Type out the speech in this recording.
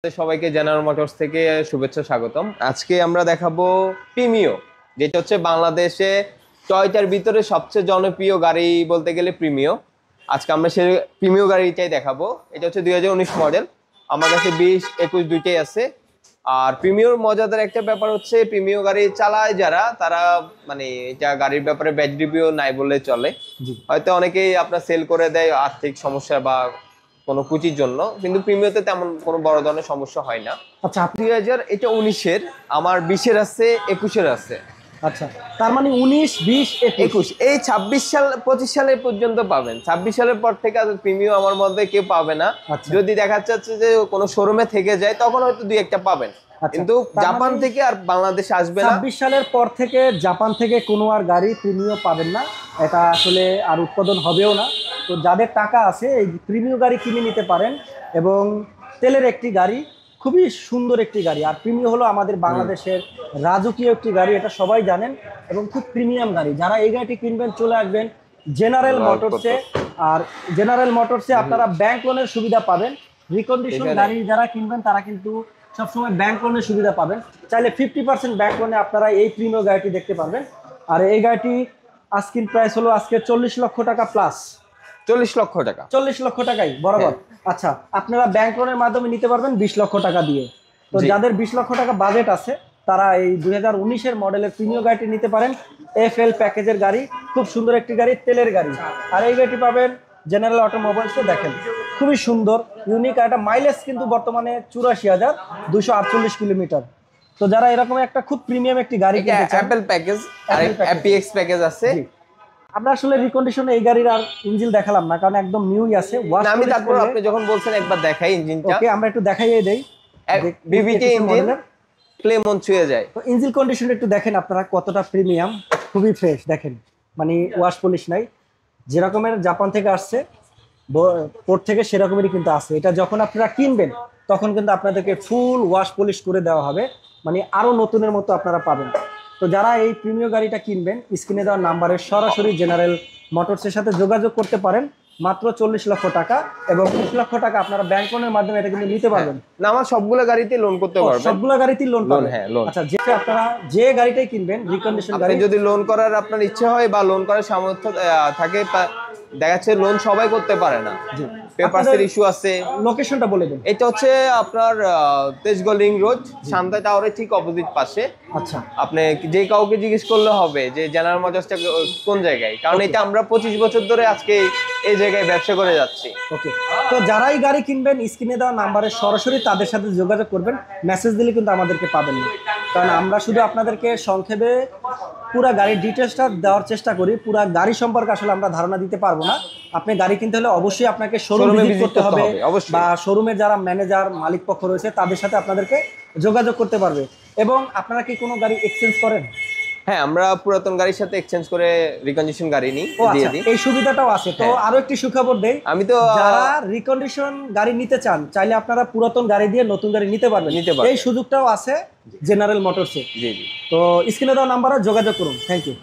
সবাইকে general motors থেকে শুভেচ্ছা স্বাগতম। আজকে আমরা দেখাবো প্রিমিও, যেটা হচ্ছে বাংলাদেশে টয়টার ভিতরে সবচেয়ে জনপ্রিয় গাড়ি বলতে গেলে প্রিমিও। আজকে আমরা সেই প্রিমিও গাড়িটাই দেখাবো। এটা হচ্ছে 2019 মডেল। আমার কাছে 20-21 দুইটাই আছে। আর প্রিমিওর মজাদার একটা ব্যাপার হচ্ছে প্রিমিও গাড়ি চালায় যারা, তারা মানে এটা গাড়ির ব্যাপারে ব্যাড রিভিউ নাই বললে চলে। হয়তো অনেকেই আপনার সেল করে দেয় আর্থিক সমস্যা বা কোনো কুচির জন্য, কিন্তু প্রিমিয়তে তেমন কোনো বড় ধরনের সমস্যা হয় না। আচ্ছা 2000 এটা 19-এর, আমার 20-এর আছে, 21-এর আছে। আচ্ছা, তার মানে 19, 20, 21 এই 26 সাল 25 সালে পর্যন্ত পাবেন। 26 সালের পর থেকে আর প্রিমিয়াম আমার মধ্যে কেউ পাবে না। আচ্ছা। যদি দেখা যাচ্ছে যে কোনো শোরুমে থেকে যায় তখন হয়তো দুই একটা পাবেন, আচ্ছা, কিন্তু তার জাপান মানে থেকে আর বাংলাদেশে আসবে না। 26 সালের পর থেকে জাপান থেকে কোনো আর গাড়ি প্রিমিও পাবেন না, এটা আসলে আর উৎপাদন হবেও না। তো যাদের টাকা আছে এই প্রিমিও গাড়ি কিনে নিতে পারেন, এবং তেলের একটি গাড়ি, খুবই সুন্দর একটি গাড়ি। আর প্রিমিও হলো আমাদের বাংলাদেশের রাজকীয় একটি গাড়ি, এটা সবাই জানেন, এবং খুব প্রিমিয়াম গাড়ি। যারা এই গাড়িটি কিনবেন চলে আসবেন জেনারেল মোটরসে। আর জেনারেল মোটরসে আপনারা ব্যাংক লোনের সুবিধা পাবেন। রিকন্ডিশন গাড়ি যারা কিনবেন তারা কিন্তু সবসময় ব্যাংক লোনের সুবিধা পাবেন। চাইলে 50% ব্যাংক লোনে আপনারা এই প্রিমিও গাড়িটি দেখতে পারবেন। আর এই গাড়িটি আস্কিং প্রাইস হলো আজকে 40 লক্ষ টাকা প্লাস। 40 লক্ষ টাকা, 40 লক্ষ টাকাই বরাবর। আচ্ছা, আপনারা ব্যাংক লোনের মাধ্যমে নিতে পারবেন 20 লক্ষ টাকা দিয়ে। তো যাদের 20 লক্ষ টাকা বাজেট আছে তারা এই 2019-এর মডেলের প্রিমিও গাড়িটি নিতে পারেন। FL প্যাকেজের গাড়ি, খুব সুন্দর একটি গাড়ি, তেলের গাড়ি। আর এই গাড়িটি পাবেন জেনারেল অটোমোবাইলসে। দেখেন খুবই সুন্দর, ইউনিক। আর একটা মাইলেজ কিন্তু বর্তমানে 84,248 কিলোমিটার। তো যারা এরকম একটা খুব প্রিমিয়াম একটি গাড়ি কিনতে চান, অ্যাপল প্যাকেজ আর অ্যাপিএক্স প্যাকেজ আছে। আমরা আসলে রিকন্ডিশনে এই গাড়ির আর ইঞ্জিন দেখালাম না, কারণ একদম নিউই আছে। আমি তারপর আপনি যখন বলছেন একবার দেখাই ইঞ্জিনটা। ওকে, আমরা একটু দেখাইয়ে দেই। বিভিটি ইঞ্জিন প্লে মন ছুঁয়ে যায়। তো ইঞ্জিন কন্ডিশন একটু দেখেন আপনারা কতটা প্রিমিয়াম, খুবই ফ্রেশ। দেখেন মানে ওয়াশ পলিশ নাই, যেরকমের জাপান থেকে আসছে পোর্ট থেকে সেরকমেরই কিন্তু আছে। এটা যখন আপনারা কিনবেন তখন কিন্তু আপনাদেরকে ফুল ওয়াশ পলিশ করে দেওয়া হবে, মানে আরো নতুনের মতো আপনারা পাবেন। তো যারা এই প্রিমিয়াম গাড়িটা কিনবেন, স্ক্রিনে দেওয়া নাম্বারে সরাসরি জেনারেল মোটরসের সাথে যোগাযোগ করতে পারেন। মাত্র 40 লক্ষ টাকা এবং 20 লক্ষ টাকা আপনারা ব্যাংক লোনের মাধ্যমে এটা কিন্তু নিতে পারবেন। না, আমার সবগুলো গাড়িতে লোন করতে পারবেন। সবগুলো গাড়িতেই লোন পাবেন। হ্যাঁ, লোন। আচ্ছা, যেটা আপনারা যে গাড়িটাই কিনবেন রিকন্ডিশন গাড়ি, যদি লোন করার আপনার ইচ্ছে হয় বা লোন করার সামর্থ্য থাকে, দেখা যাচ্ছে লোন সবাই করতে পারে না, পেপারসের ইস্যু আছে। লোকেশনটা বলে দিন। এটা হচ্ছে আপনার তেজগাঁও লিং রোড, শান্তা টাওয়ারের ঠিক অপোজিট পাশে। আচ্ছা, আপনি যে কাউকে জিজ্ঞেস করলে হবে যে জেনারেল মোটরসটা কোন জায়গায়, কারণ এটা আমরা 25 বছর ধরে আজকে এই জায়গায় ব্যবসা করে যাচ্ছি। ওকে, তো যারাই গাড়ি কিনবেন স্ক্রিনে দেওয়া নাম্বারে সরাসরি তাদের সাথে যোগাযোগ করবেন। মেসেজ দিলে কিন্তু আমাদেরকে পাবেন না, কারণ আমরা শুধু আপনাদেরকে সংক্ষেপে পুরো গাড়ির ডিটেলসটা দেওয়ার চেষ্টা করি। পুরো গাড়ি সম্পর্কে আসলে আমরা ধারণা দিতে পারবো না। আপনি গাড়ি কিনতে হলে অবশ্যই আপনাকে শোরুম ভিজিট করতে হবে, বা শোরুমের যারা ম্যানেজার মালিক পক্ষ রয়েছে তাদের সাথে আপনাদেরকে যোগাযোগ করতে পারবে। এবং আপনারা কি কোনো গাড়ি এক্সচেঞ্জ করেন? হ্যাঁ, আমরা পুরাতন গাড়ির সাথে এক্সচেঞ্জ করে রিকন্ডিশন গাড়ি নিই, দিয়ে দিই। এই সুবিধাটাও আছে। তো আরো একটি সুখবর দেই, আমি তো যারা রিকন্ডিশন গাড়ি নিতে চান চাইলে আপনারা পুরাতন গাড়ি দিয়ে নতুন গাড়ি নিতে পারবেন। এই সুযোগটাও আছে জেনারেল মোটরসে। জি জি। তো স্ক্রিনে দেওয়া নাম্বারে যোগাযোগ করুন। Thank you.